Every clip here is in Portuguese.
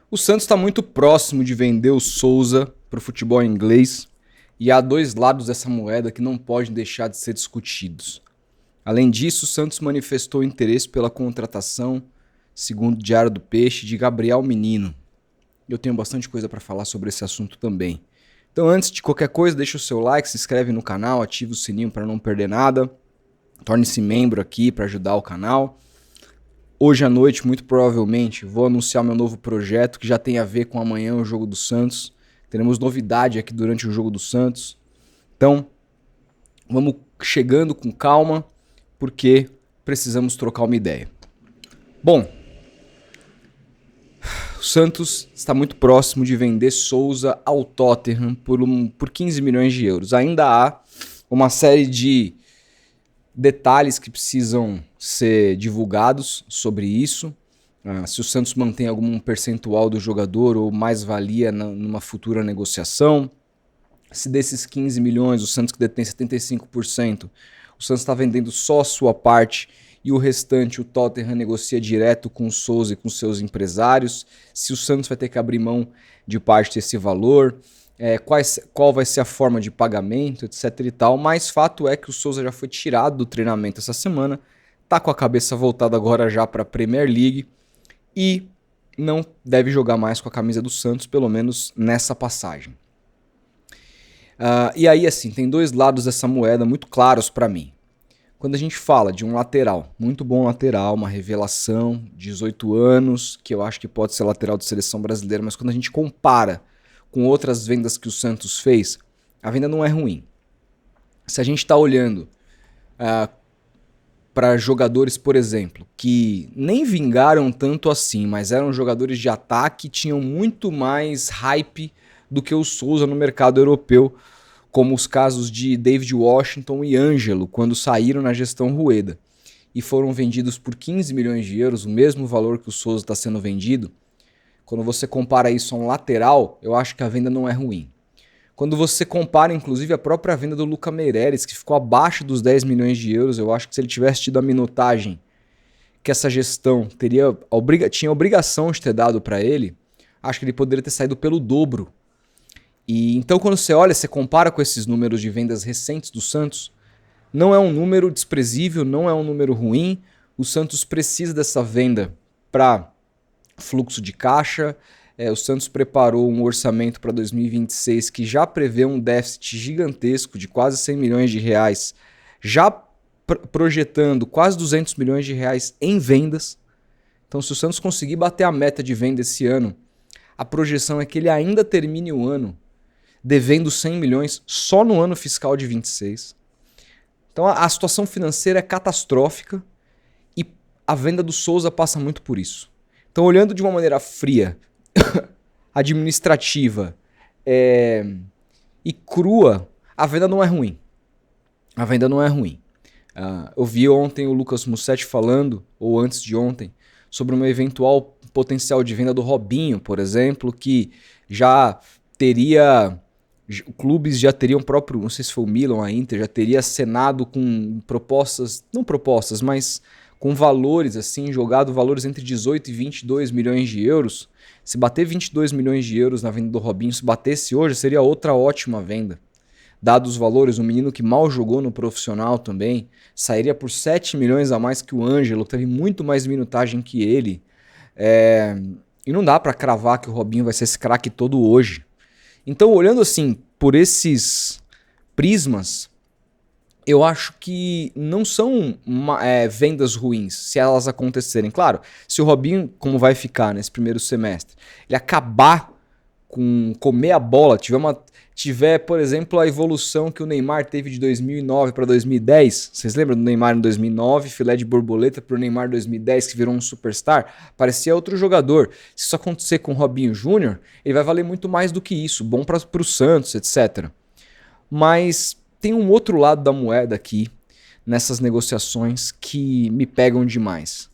O Santos está muito próximo de vender o Souza para o futebol inglês e há dois lados dessa moeda que não podem deixar de ser discutidos. Além disso, o Santos manifestou interesse pela contratação, segundo o Diário do Peixe, de Gabriel Menino. Eu tenho bastante coisa para falar sobre esse assunto também. Então, antes de qualquer coisa, deixa o seu like, se inscreve no canal, ativa o sininho para não perder nada. Torne-se membro aqui para ajudar o canal. Hoje à noite, muito provavelmente, vou anunciar meu novo projeto que já tem a ver com amanhã o Jogo do Santos. Teremos novidade aqui durante o Jogo do Santos. Então, vamos chegando com calma, porque precisamos trocar uma ideia. Bom, o Santos está muito próximo de vender Souza ao Tottenham por 15 milhões de euros. Ainda há uma série de detalhes que precisam ser divulgados sobre isso. Se o Santos mantém algum percentual do jogador ou mais-valia numa futura negociação. Se desses 15 milhões, o Santos que detém 75%, o Santos está vendendo só a sua parte e o restante o Tottenham negocia direto com o Souza e com seus empresários. Se o Santos vai ter que abrir mão de parte desse valor, qual vai ser a forma de pagamento, etc e tal. Mas fato é que o Souza já foi tirado do treinamento essa semana, tá com a cabeça voltada agora já para a Premier League e não deve jogar mais com a camisa do Santos, pelo menos nessa passagem. E aí, assim, tem dois lados dessa moeda muito claros para mim. Quando a gente fala de um lateral, muito bom lateral, uma revelação, 18 anos, que eu acho que pode ser lateral de seleção brasileira, mas quando a gente compara com outras vendas que o Santos fez, a venda não é ruim. Se a gente está olhando para jogadores, por exemplo, que nem vingaram tanto assim, mas eram jogadores de ataque, tinham muito mais hype do que o Souza no mercado europeu, como os casos de David Washington e Ângelo, quando saíram na gestão Rueda e foram vendidos por 15 milhões de euros, o mesmo valor que o Souza está sendo vendido. Quando você compara isso a um lateral, eu acho que a venda não é ruim. Quando você compara, inclusive, a própria venda do Lucas Meireles, que ficou abaixo dos 10 milhões de euros, eu acho que se ele tivesse tido a minutagem que essa gestão tinha a obrigação de ter dado para ele, acho que ele poderia ter saído pelo dobro. E então quando você olha, você compara com esses números de vendas recentes do Santos, não é um número desprezível, não é um número ruim. O Santos precisa dessa venda para fluxo de caixa. O Santos preparou um orçamento para 2026 que já prevê um déficit gigantesco de quase 100 milhões de reais, já projetando quase 200 milhões de reais em vendas. Então se o Santos conseguir bater a meta de venda esse ano, a projeção é que ele ainda termine o ano devendo 100 milhões só no ano fiscal de 26. Então a situação financeira é catastrófica e a venda do Souza passa muito por isso. Então, olhando de uma maneira fria, administrativa e crua, a venda não é ruim. A venda não é ruim. Eu vi ontem o Lucas Mussetti falando, ou antes de ontem, sobre uma eventual potencial de venda do Robinho, por exemplo, que já teria... Clubes já teriam próprio, não sei se foi o Milan ou a Inter, já teria acenado com propostas, não propostas, mas com valores assim, jogado valores entre 18 e 22 milhões de euros. Se bater 22 milhões de euros na venda do Robinho, se batesse hoje, seria outra ótima venda. Dados os valores, um menino que mal jogou no profissional também, sairia por 7 milhões a mais que o Ângelo, teve muito mais minutagem que ele. E não dá para cravar que o Robinho vai ser esse craque todo hoje. Então, olhando assim, por esses prismas, eu acho que não são vendas ruins, se elas acontecerem. Claro, se o Robinho, como vai ficar nesse primeiro semestre, ele acabar com comer a bola, tiver, por exemplo, a evolução que o Neymar teve de 2009 para 2010. Vocês lembram do Neymar em 2009, filé de borboleta para o Neymar em 2010, que virou um superstar? Parecia outro jogador. Se isso acontecer com o Robinho Júnior, ele vai valer muito mais do que isso, bom para o Santos, etc. Mas tem um outro lado da moeda aqui, nessas negociações, que me pegam demais,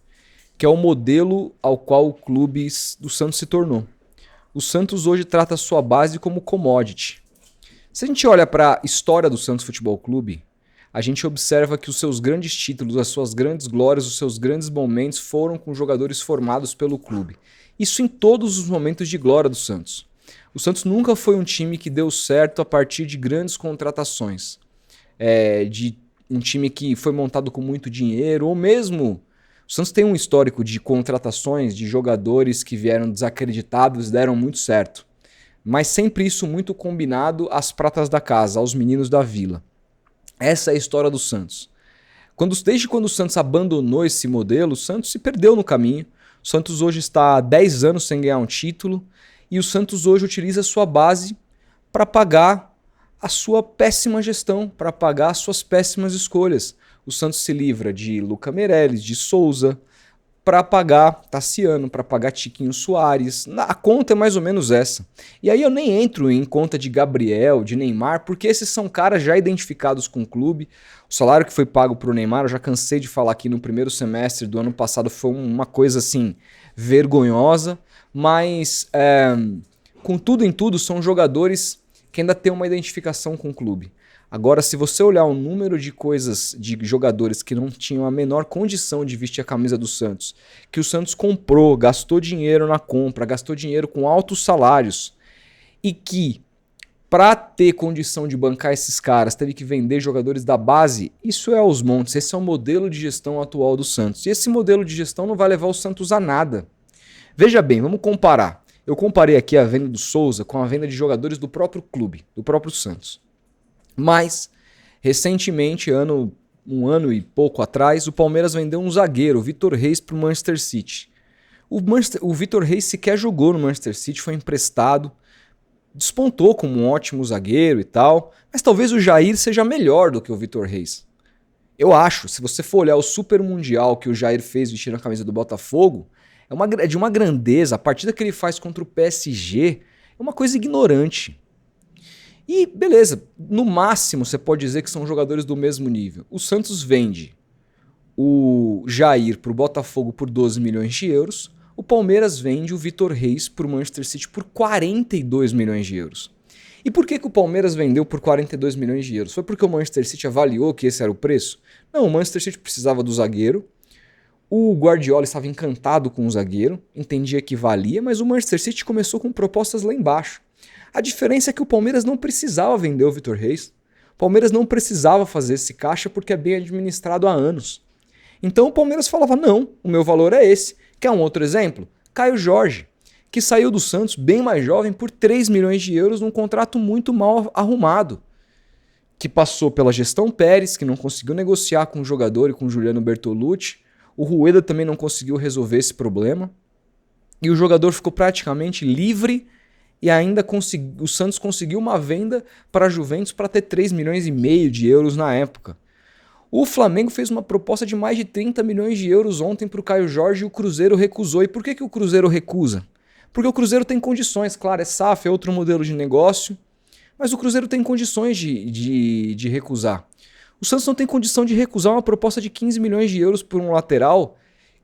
que é o modelo ao qual o clube do Santos se tornou. O Santos hoje trata a sua base como commodity. Se a gente olha para a história do Santos Futebol Clube, a gente observa que os seus grandes títulos, as suas grandes glórias, os seus grandes momentos foram com jogadores formados pelo clube. Isso em todos os momentos de glória do Santos. O Santos nunca foi um time que deu certo a partir de grandes contratações. De um time que foi montado com muito dinheiro, ou mesmo... O Santos tem um histórico de contratações de jogadores que vieram desacreditados e deram muito certo. Mas sempre isso muito combinado às pratas da casa, aos meninos da vila. Essa é a história do Santos. Desde quando o Santos abandonou esse modelo, o Santos se perdeu no caminho. O Santos hoje está há 10 anos sem ganhar um título e o Santos hoje utiliza a sua base para pagar a sua péssima gestão, para pagar as suas péssimas escolhas. O Santos se livra de Luca Meireles, de Souza, para pagar Tassiano, para pagar Tiquinho Soares. A conta é mais ou menos essa. E aí eu nem entro em conta de Gabriel, de Neymar, porque esses são caras já identificados com o clube. O salário que foi pago pro Neymar, eu já cansei de falar aqui no primeiro semestre do ano passado, foi uma coisa assim, vergonhosa. Mas, com tudo em tudo, são jogadores que ainda têm uma identificação com o clube. Agora, se você olhar o número de coisas, de jogadores que não tinham a menor condição de vestir a camisa do Santos, que o Santos comprou, gastou dinheiro na compra, gastou dinheiro com altos salários, e que, para ter condição de bancar esses caras, teve que vender jogadores da base, isso é aos montes, esse é o modelo de gestão atual do Santos. E esse modelo de gestão não vai levar o Santos a nada. Veja bem, vamos comparar. Eu comparei aqui a venda do Souza com a venda de jogadores do próprio clube, do próprio Santos. Mas, recentemente, um ano e pouco atrás, o Palmeiras vendeu um zagueiro, o Vitor Reis, para o Manchester City. O Vitor Reis sequer jogou no Manchester City, foi emprestado, despontou como um ótimo zagueiro e tal, mas talvez o Jair seja melhor do que o Vitor Reis. Eu acho, se você for olhar o Super Mundial que o Jair fez vestindo a camisa do Botafogo, é de uma grandeza, a partida que ele faz contra o PSG é uma coisa ignorante. E beleza, no máximo você pode dizer que são jogadores do mesmo nível. O Santos vende o Jair para o Botafogo por 12 milhões de euros, o Palmeiras vende o Vitor Reis para o Manchester City por 42 milhões de euros. E por que o Palmeiras vendeu por 42 milhões de euros? Foi porque o Manchester City avaliou que esse era o preço? Não, o Manchester City precisava do zagueiro, o Guardiola estava encantado com o zagueiro, entendia que valia, mas o Manchester City começou com propostas lá embaixo. A diferença é que o Palmeiras não precisava vender o Vitor Reis. O Palmeiras não precisava fazer esse caixa porque é bem administrado há anos. Então o Palmeiras falava, não, o meu valor é esse. Quer um outro exemplo? Caio Jorge, que saiu do Santos bem mais jovem por 3 milhões de euros num contrato muito mal arrumado. Que passou pela gestão Pérez, que não conseguiu negociar com o jogador e com o Juliano Bertolucci. O Rueda também não conseguiu resolver esse problema. E o jogador ficou praticamente livre. E ainda o Santos conseguiu uma venda para a Juventus para ter 3 milhões e meio de euros na época. O Flamengo fez uma proposta de mais de 30 milhões de euros ontem para o Caio Jorge e o Cruzeiro recusou. E por que o Cruzeiro recusa? Porque o Cruzeiro tem condições, claro, é SAF, é outro modelo de negócio, mas o Cruzeiro tem condições de recusar. O Santos não tem condição de recusar uma proposta de 15 milhões de euros por um lateral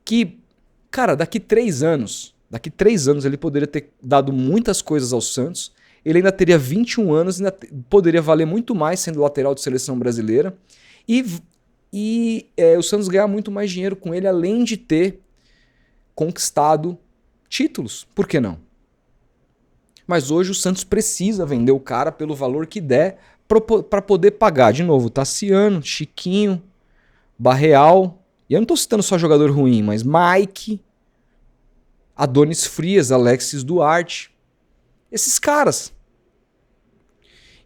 que, cara, daqui 3 anos ele poderia ter dado muitas coisas ao Santos, ele ainda teria 21 anos, ainda poderia valer muito mais sendo lateral de seleção brasileira, e o Santos ganhar muito mais dinheiro com ele, além de ter conquistado títulos. Por que não? Mas hoje o Santos precisa vender o cara pelo valor que der para poder pagar. De novo, Tassiano, Chiquinho, Barreal, e eu não estou citando só jogador ruim, mas Mike, Adonis Frias, Alexis Duarte, esses caras.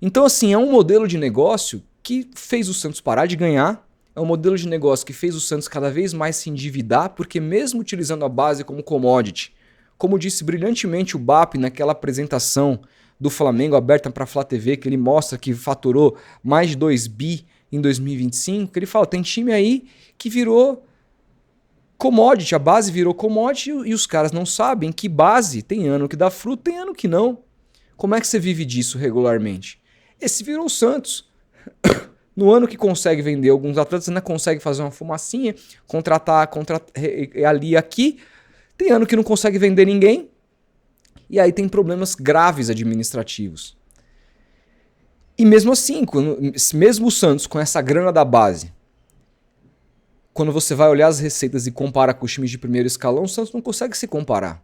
Então, assim, é um modelo de negócio que fez o Santos parar de ganhar, é um modelo de negócio que fez o Santos cada vez mais se endividar, porque mesmo utilizando a base como commodity, como disse brilhantemente o BAP naquela apresentação do Flamengo aberta para a Flá TV, que ele mostra que faturou mais de 2 bi em 2025, que ele fala, tem time aí que virou commodity, a base virou commodity e os caras não sabem que base tem ano que dá fruto, tem ano que não. Como é que você vive disso regularmente? Esse virou o Santos. No ano que consegue vender alguns atletas, ainda consegue fazer uma fumacinha, contratar ali e aqui. Tem ano que não consegue vender ninguém. E aí tem problemas graves administrativos. E mesmo assim, mesmo o Santos com essa grana da base, quando você vai olhar as receitas e compara com os times de primeiro escalão, o Santos não consegue se comparar.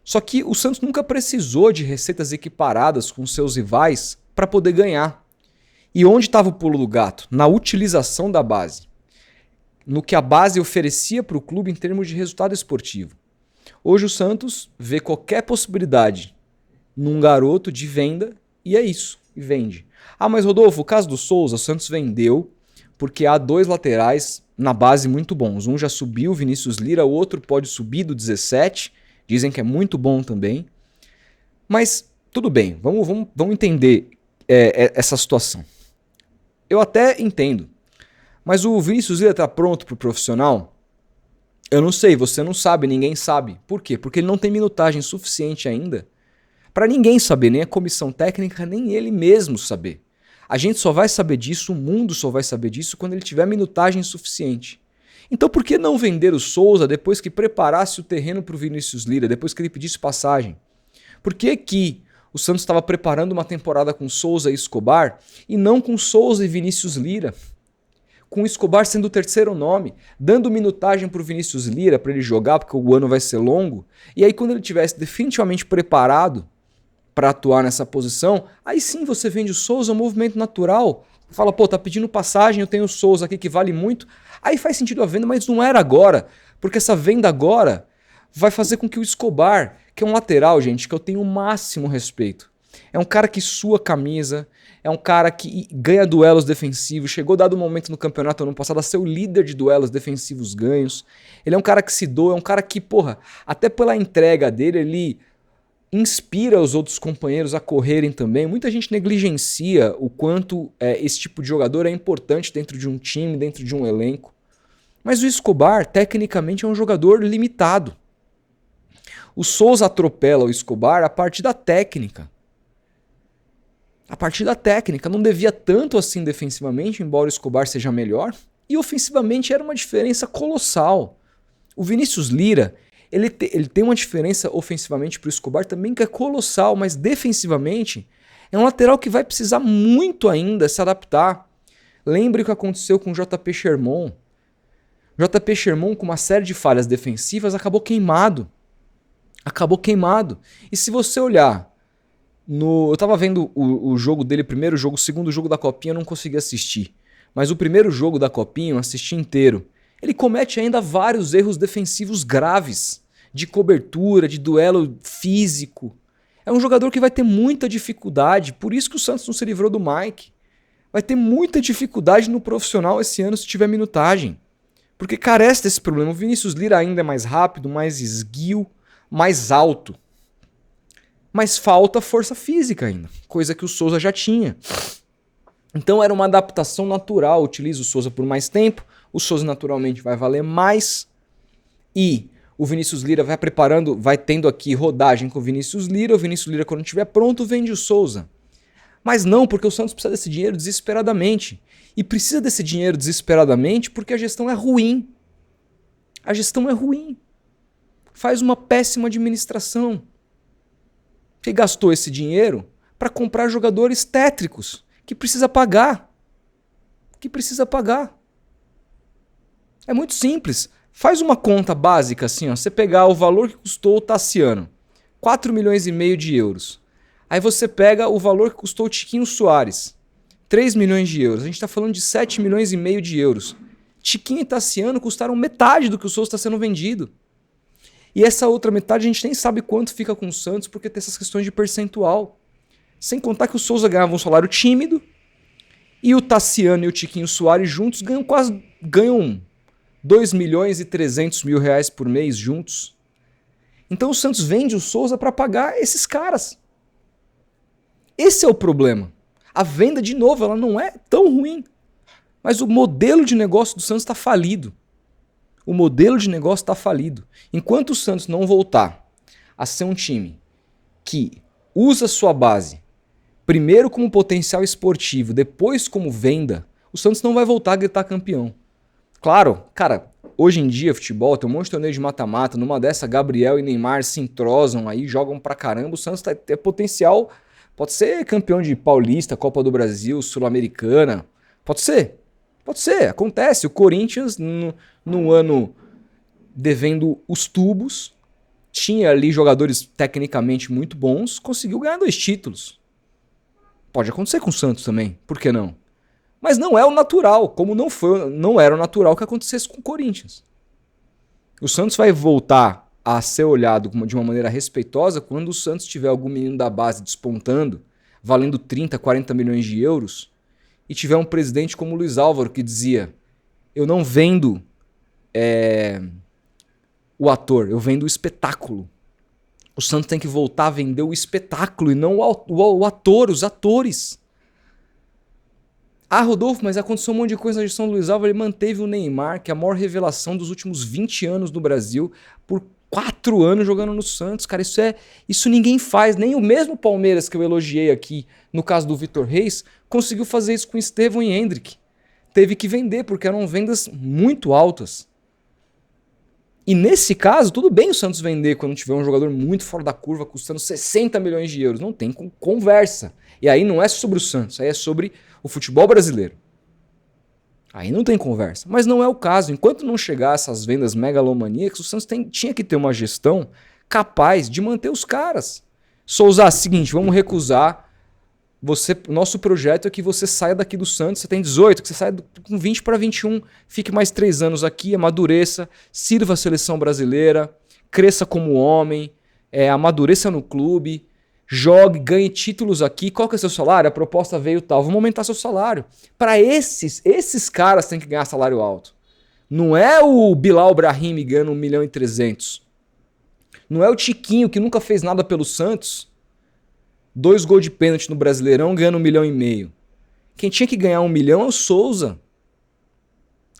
Só que o Santos nunca precisou de receitas equiparadas com seus rivais para poder ganhar. E onde estava o pulo do gato? Na utilização da base. No que a base oferecia para o clube em termos de resultado esportivo. Hoje o Santos vê qualquer possibilidade num garoto de venda e é isso, e vende. Ah, mas Rodolfo, o caso do Souza, o Santos vendeu porque há 2 laterais na base muito bons. Um já subiu, Vinícius Lira, o outro pode subir do 17, dizem que é muito bom também. Mas tudo bem, vamos entender essa situação. Eu até entendo, mas o Vinícius Lira está pronto para o profissional? Eu não sei, você não sabe, ninguém sabe. Por quê? Porque ele não tem minutagem suficiente ainda para ninguém saber, nem a comissão técnica, nem ele mesmo saber. A gente só vai saber disso, o mundo só vai saber disso quando ele tiver minutagem suficiente. Então por que não vender o Souza depois que preparasse o terreno para o Vinícius Lira, depois que ele pedisse passagem? Por que o Santos estava preparando uma temporada com Souza e Escobar e não com Souza e Vinícius Lira? Com o Escobar sendo o terceiro nome, dando minutagem para o Vinícius Lira para ele jogar, porque o ano vai ser longo, e aí quando ele estivesse definitivamente preparado para atuar nessa posição, aí sim você vende o Souza, é um movimento natural. Fala, pô, tá pedindo passagem, eu tenho o Souza aqui que vale muito. Aí faz sentido a venda, mas não era agora, porque essa venda agora vai fazer com que o Escobar, que é um lateral, gente, que eu tenho o máximo respeito, é um cara que sua camisa, é um cara que ganha duelos defensivos, chegou dado momento no campeonato ano passado a ser o líder de duelos defensivos ganhos. Ele é um cara que se doa, é um cara que, porra, até pela entrega dele, ele inspira os outros companheiros a correrem também. Muita gente negligencia o quanto esse tipo de jogador é importante dentro de um time, dentro de um elenco. Mas o Escobar, tecnicamente, é um jogador limitado. O Souza atropela o Escobar a partir da técnica. A partir da técnica. Não devia tanto assim defensivamente, embora o Escobar seja melhor. E ofensivamente era uma diferença colossal. O Vinícius Lira, ele tem uma diferença ofensivamente para o Escobar também que é colossal, mas defensivamente é um lateral que vai precisar muito ainda se adaptar. Lembre o que aconteceu com o JP Sherman. O JP Sherman, com uma série de falhas defensivas, acabou queimado. Acabou queimado. E se você olhar, eu tava vendo o jogo dele, primeiro jogo, o segundo jogo da Copinha eu não consegui assistir. Mas o primeiro jogo da Copinha eu assisti inteiro. Ele comete ainda vários erros defensivos graves, de cobertura, de duelo físico. É um jogador que vai ter muita dificuldade, por isso que o Santos não se livrou do Mike. Vai ter muita dificuldade no profissional esse ano se tiver minutagem. Porque carece desse problema. O Vinícius Lira ainda é mais rápido, mais esguio, mais alto. Mas falta força física ainda, coisa que o Souza já tinha. Então era uma adaptação natural. Utiliza o Souza por mais tempo, o Souza naturalmente vai valer mais e o Vinícius Lira vai preparando, vai tendo aqui rodagem com o Vinícius Lira quando estiver pronto vende o Souza. Mas não, porque o Santos precisa desse dinheiro desesperadamente. E precisa desse dinheiro desesperadamente porque a gestão é ruim. A gestão é ruim. Faz uma péssima administração. Que gastou esse dinheiro para comprar jogadores tétricos que precisa pagar. É muito simples. Faz uma conta básica assim, ó. Você pegar o valor que custou o Tassiano, 4 milhões e meio de euros. Aí você pega o valor que custou o Tiquinho Soares, 3 milhões de euros. A gente está falando de 7 milhões e meio de euros. Tiquinho e Tassiano custaram metade do que o Souza está sendo vendido. E essa outra metade a gente nem sabe quanto fica com o Santos porque tem essas questões de percentual. Sem contar que o Souza ganhava um salário tímido e o Tassiano e o Tiquinho Soares juntos ganham 2 milhões e 300 mil reais por mês juntos. Então o Santos vende o Souza para pagar esses caras. Esse é o problema. A venda, de novo, ela não é tão ruim. Mas o modelo de negócio do Santos está falido. O modelo de negócio está falido. Enquanto o Santos não voltar a ser um time que usa sua base, primeiro como potencial esportivo, depois como venda, o Santos não vai voltar a gritar campeão. Claro, cara, hoje em dia futebol tem um monte de torneio de mata-mata, numa dessa Gabriel e Neymar se entrosam aí, jogam pra caramba, o Santos tem potencial, pode ser campeão de Paulista, Copa do Brasil, Sul-Americana, pode ser, acontece. O Corinthians no ano devendo os tubos, tinha ali jogadores tecnicamente muito bons, conseguiu ganhar 2 títulos. Pode acontecer com o Santos também, por que não? Mas não é o natural, como não era o natural que acontecesse com o Corinthians. O Santos vai voltar a ser olhado de uma maneira respeitosa quando o Santos tiver algum menino da base despontando, valendo 30, 40 milhões de euros, e tiver um presidente como o Luiz Álvaro que dizia: eu não vendo o ator, eu vendo o espetáculo. O Santos tem que voltar a vender o espetáculo e não o ator, os atores. Ah, Rodolfo, mas aconteceu um monte de coisa na gestão do Luiz Álvaro. Ele manteve o Neymar, que é a maior revelação dos últimos 20 anos no Brasil, por 4 anos jogando no Santos. Cara, isso ninguém faz. Nem o mesmo Palmeiras que eu elogiei aqui, no caso do Vitor Reis, conseguiu fazer isso com Estevão e Hendrick. Teve que vender, porque eram vendas muito altas. E nesse caso, tudo bem o Santos vender quando tiver um jogador muito fora da curva, custando 60 milhões de euros. Não tem conversa. E aí não é sobre o Santos, aí é sobre o futebol brasileiro. Aí não tem conversa. Mas não é o caso. Enquanto não chegar essas vendas megalomaníacas, o Santos tinha que ter uma gestão capaz de manter os caras. Souza, seguinte, vamos recusar. Nosso projeto é que você saia daqui do Santos, você tem 18, que você saia com 20 para 21, fique mais 3 anos aqui, amadureça, sirva a seleção brasileira, cresça como homem, amadureça no clube, jogue, ganhe títulos aqui. Qual que é o seu salário? A proposta veio tal, vamos aumentar seu salário. Para esses caras têm que ganhar salário alto. Não é o Bilal Brahimi ganhando 1.300.000. Não é o Tiquinho que nunca fez nada pelo Santos, 2 gols de pênalti no Brasileirão, ganhando 1,5 milhão. Quem tinha que ganhar 1 milhão é o Souza.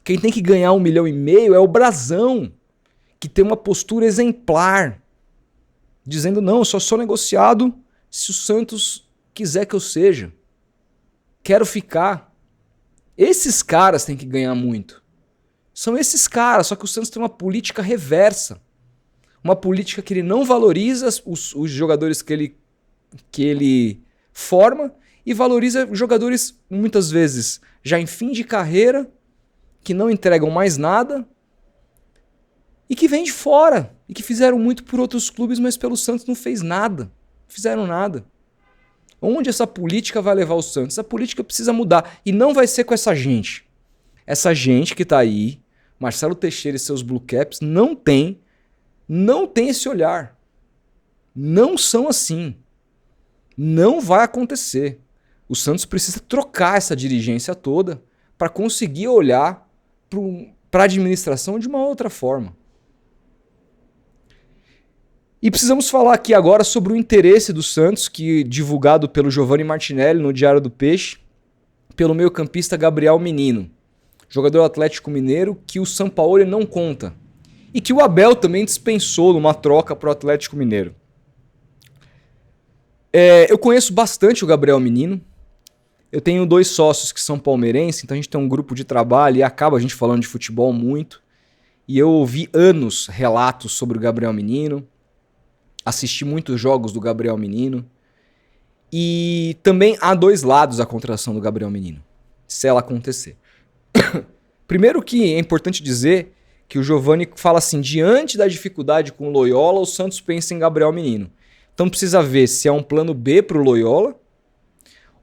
Quem tem que ganhar 1,5 milhão é o Brazão, que tem uma postura exemplar, dizendo: não, eu só sou negociado se o Santos quiser que eu seja. Quero ficar. Esses caras têm que ganhar muito. São esses caras, só que o Santos tem uma política reversa. Uma política que ele não valoriza os jogadores que ele forma e valoriza jogadores muitas vezes já em fim de carreira, que não entregam mais nada e que vêm de fora e que fizeram muito por outros clubes, mas pelo Santos não fez nada, não fizeram nada. Onde essa política vai levar o Santos? Essa política precisa mudar e não vai ser com essa gente. Essa gente que tá aí, Marcelo Teixeira e seus Blue Caps, não tem esse olhar. Não são assim. Não vai acontecer. O Santos precisa trocar essa dirigência toda para conseguir olhar para a administração de uma outra forma. E precisamos falar aqui agora sobre o interesse do Santos, que divulgado pelo Giovanni Martinelli no Diário do Peixe, pelo meio-campista Gabriel Menino, jogador do Atlético Mineiro, que o Sampaoli não conta. E que o Abel também dispensou numa troca para o Atlético Mineiro. Eu conheço bastante o Gabriel Menino. Eu tenho 2 sócios que são palmeirenses, então a gente tem um grupo de trabalho e acaba a gente falando de futebol muito. E eu ouvi anos relatos sobre o Gabriel Menino, assisti muitos jogos do Gabriel Menino. E também há 2 lados à contratação do Gabriel Menino, se ela acontecer. Primeiro que é importante dizer que o Giovanni fala assim: diante da dificuldade com o Loyola, o Santos pensa em Gabriel Menino. Então precisa ver se é um plano B para o Loyola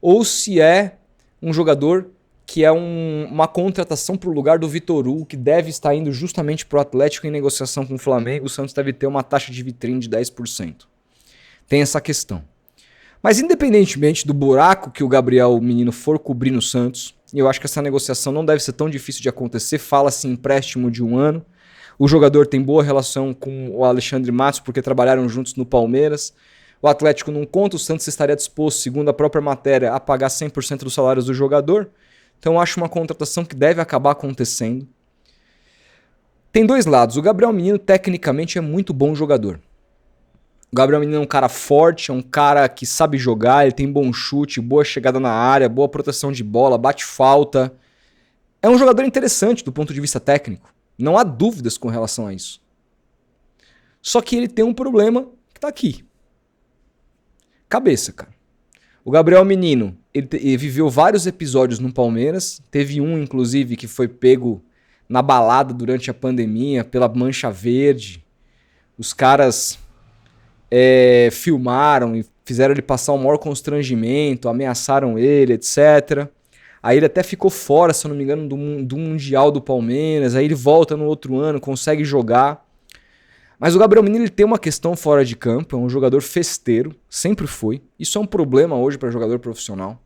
ou se é um jogador que é uma contratação para o lugar do Vitor Hugo, que deve estar indo justamente para o Atlético em negociação com o Flamengo. O Santos deve ter uma taxa de vitrine de 10%. Tem essa questão. Mas independentemente do buraco que o Gabriel Menino for cobrir no Santos, eu acho que essa negociação não deve ser tão difícil de acontecer. Fala-se em empréstimo de 1 ano. O jogador tem boa relação com o Alexandre Matos, porque trabalharam juntos no Palmeiras. O Atlético não conta, o Santos estaria disposto, segundo a própria matéria, a pagar 100% dos salários do jogador. Então eu acho uma contratação que deve acabar acontecendo. Tem 2 lados. O Gabriel Menino, tecnicamente, é muito bom jogador. O Gabriel Menino é um cara forte, é um cara que sabe jogar, ele tem bom chute, boa chegada na área, boa proteção de bola, bate falta. É um jogador interessante do ponto de vista técnico. Não há dúvidas com relação a isso. Só que ele tem um problema que tá aqui. Cabeça, cara. O Gabriel Menino, ele viveu vários episódios no Palmeiras. Teve um, inclusive, que foi pego na balada durante a pandemia pela Mancha Verde. Os caras filmaram e fizeram ele passar o maior constrangimento, ameaçaram ele, etc. Aí ele até ficou fora, se eu não me engano, do Mundial do Palmeiras. Aí ele volta no outro ano, consegue jogar. Mas o Gabriel Menino ele tem uma questão fora de campo, é um jogador festeiro, sempre foi. Isso é um problema hoje para jogador profissional.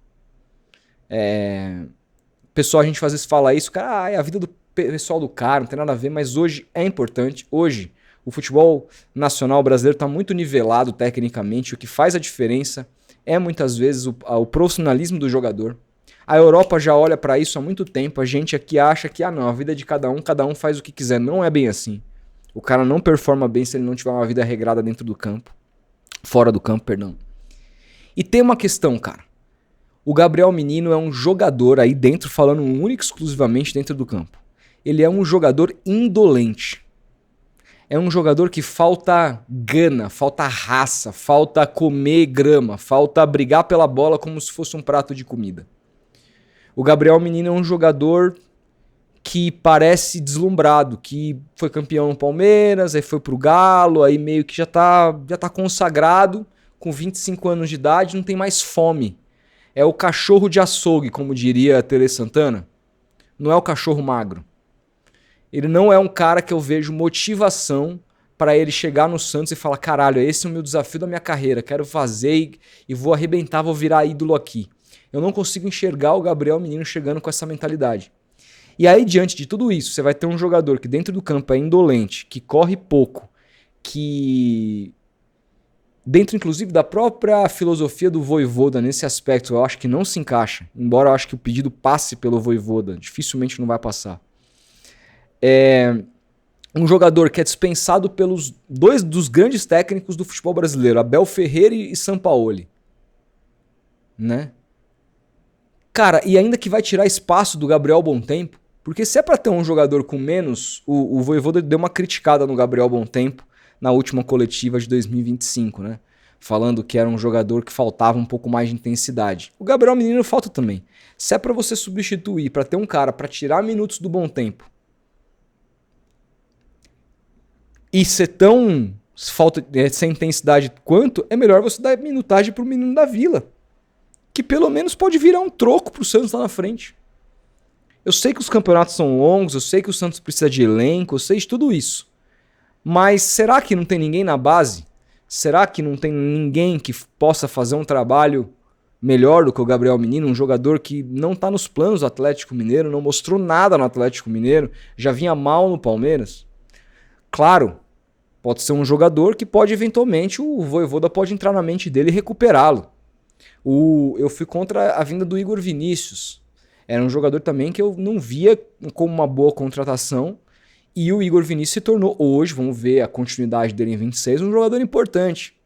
Pessoal, a gente às vezes fala isso, cara, é a vida do pessoal do cara, não tem nada a ver, mas hoje é importante. Hoje, o futebol nacional brasileiro está muito nivelado tecnicamente, o que faz a diferença é muitas vezes o profissionalismo do jogador. A Europa já olha para isso há muito tempo, a gente aqui acha que, não, a vida é de cada um faz o que quiser. Não é bem assim. O cara não performa bem se ele não tiver uma vida regrada dentro do campo. Fora do campo, perdão. E tem uma questão, cara. O Gabriel Menino é um jogador aí dentro, falando único e exclusivamente dentro do campo. Ele é um jogador indolente. É um jogador que falta gana, falta raça, falta comer grama, falta brigar pela bola como se fosse um prato de comida. O Gabriel Menino é um jogador que parece deslumbrado, que foi campeão no Palmeiras, aí foi pro Galo, aí meio que já tá consagrado, com 25 anos de idade, não tem mais fome. É o cachorro de açougue, como diria a Tele Santana. Não é o cachorro magro. Ele não é um cara que eu vejo motivação para ele chegar no Santos e falar, caralho, esse é o meu desafio da minha carreira, quero fazer e vou arrebentar, vou virar ídolo aqui. Eu não consigo enxergar o Gabriel Menino chegando com essa mentalidade. E aí, diante de tudo isso, você vai ter um jogador que dentro do campo é indolente, que corre pouco, que dentro, inclusive, da própria filosofia do Vojvoda nesse aspecto, eu acho que não se encaixa. Embora eu acho que o pedido passe pelo Vojvoda, dificilmente não vai passar. Um jogador que é dispensado pelos dois dos grandes técnicos do futebol brasileiro, Abel Ferreira e Sampaoli. Né? Cara, e ainda que vai tirar espaço do Gabriel Bontempo, porque se é pra ter um jogador com menos, o Vojvoda deu uma criticada no Gabriel Bontempo na última coletiva de 2025, né? Falando que era um jogador que faltava um pouco mais de intensidade. O Gabriel Menino falta também. Se é pra você substituir, pra ter um cara pra tirar minutos do Bontempo e ser tão sem intensidade quanto, é melhor você dar minutagem pro menino da Vila, que pelo menos pode virar um troco pro Santos lá na frente. Eu sei que os campeonatos são longos, eu sei que o Santos precisa de elenco, eu sei de tudo isso. Mas será que não tem ninguém na base? Será que não tem ninguém que possa fazer um trabalho melhor do que o Gabriel Menino? Um jogador que não tá nos planos do Atlético Mineiro, não mostrou nada no Atlético Mineiro, já vinha mal no Palmeiras. Claro, pode ser um jogador que pode eventualmente, o Vojvoda pode entrar na mente dele e recuperá-lo. Eu fui contra a vinda do Igor Vinícius. Era um jogador também que eu não via como uma boa contratação. E o Igor Vinícius se tornou hoje, vamos ver a continuidade dele em 26, um jogador importante.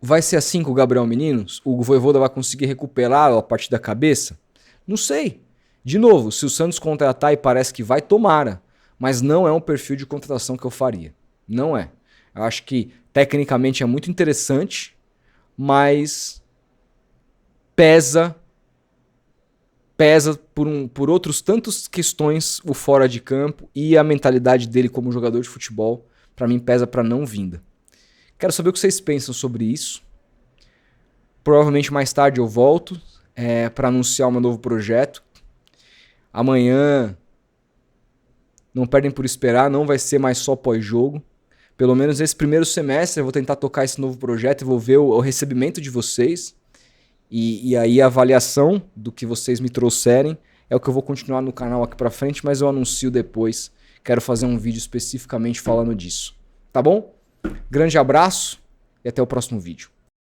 Vai ser assim com o Gabriel Menino? O Vojvoda vai conseguir recuperá-lo a partir da cabeça? Não sei. De novo, se o Santos contratar e parece que vai, tomara. Mas não é um perfil de contratação que eu faria. Não é. Eu acho que tecnicamente é muito interessante, mas pesa por outros tantos questões o fora de campo e a mentalidade dele como jogador de futebol, pra mim pesa pra não vinda. Quero saber o que vocês pensam sobre isso. Provavelmente mais tarde eu volto pra anunciar um novo projeto. Amanhã, não perdem por esperar, não vai ser mais só pós-jogo. Pelo menos esse primeiro semestre eu vou tentar tocar esse novo projeto e vou ver o recebimento de vocês. E aí a avaliação do que vocês me trouxerem é o que eu vou continuar no canal aqui pra frente, mas eu anuncio depois. Quero fazer um vídeo especificamente falando disso. Tá bom? Grande abraço e até o próximo vídeo.